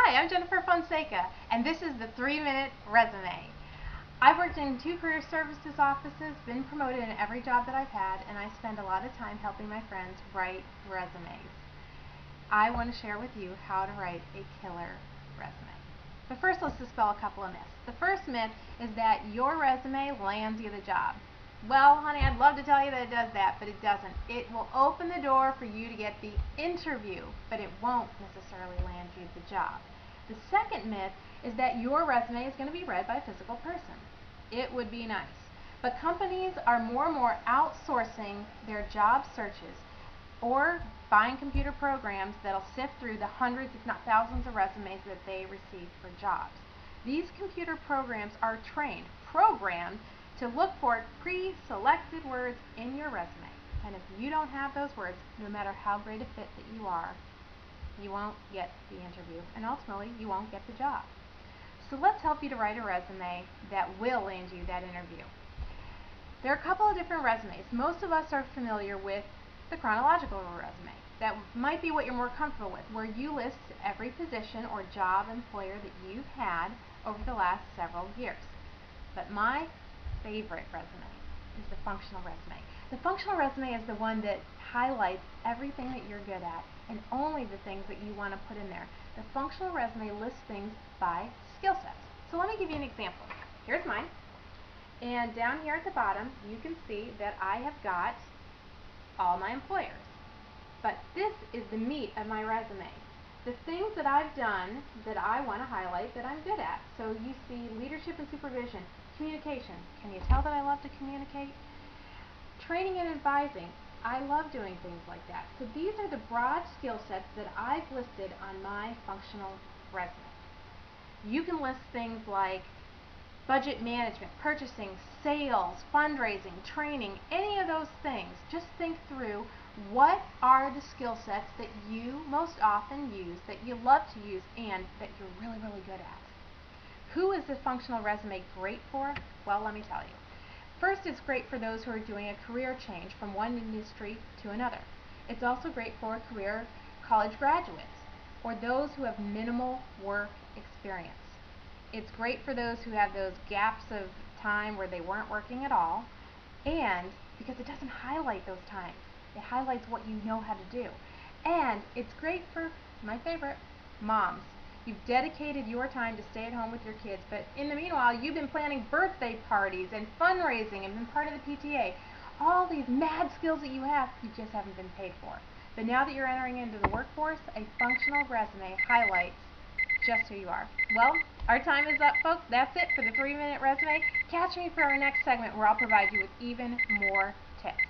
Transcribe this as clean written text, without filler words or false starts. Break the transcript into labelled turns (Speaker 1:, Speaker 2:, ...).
Speaker 1: Hi, I'm Jennifer Fonseca, and this is the 3-Minute Resume. I've worked in 2 career services offices, been promoted in every job that I've had, and I spend a lot of time helping my friends write resumes. I want to share with you how to write a killer resume. But first, let's dispel a couple of myths. The first myth is that your resume lands you the job. Well, honey, I'd love to tell you that it does that, but it doesn't. It will open the door for you to get the interview, but it won't necessarily land you the job. The second myth is that your resume is going to be read by a physical person. It would be nice. But companies are more and more outsourcing their job searches or buying computer programs that'll sift through the hundreds, if not thousands, of resumes that they receive for jobs. These computer programs are programmed to look for pre-selected words in your resume. And if you don't have those words, no matter how great a fit that you are, you won't get the interview, and ultimately you won't get the job. So let's help you to write a resume that will land you that interview. There are a couple of different resumes. Most of us are familiar with the chronological resume. That might be what you're more comfortable with, where you list every position or job employer that you've had over the last several years. But my favorite resume is the functional resume. The functional resume is the one that highlights everything that you're good at and only the things that you want to put in there. The functional resume lists things by skill sets. So let me give you an example. Here's mine. And down here at the bottom, you can see that I have got all my employers. But this is the meat of my resume. The things that I've done that I want to highlight that I'm good at. So you see leadership and supervision, communication. Can you tell that I love to communicate? Training and advising. I love doing things like that. So these are the broad skill sets that I've listed on my functional resume. You can list things like budget management, purchasing, sales, fundraising, training, any of those things. Just think through what are the skill sets that you most often use, that you love to use, and that you're really, really good at. Who is the functional resume great for? Well, let me tell you. First, it's great for those who are doing a career change from one industry to another. It's also great for career college graduates or those who have minimal work experience. It's great for those who have those gaps of time where they weren't working at all, and because it doesn't highlight those times. It highlights what you know how to do. And it's great for, my favorite, moms. You've dedicated your time to stay at home with your kids, but in the meanwhile, you've been planning birthday parties and fundraising and been part of the PTA. All these mad skills that you have, you just haven't been paid for. But now that you're entering into the workforce, a functional resume highlights just who you are. Well, our time is up, folks. That's it for the 3-Minute Resume. Catch me for our next segment where I'll provide you with even more tips.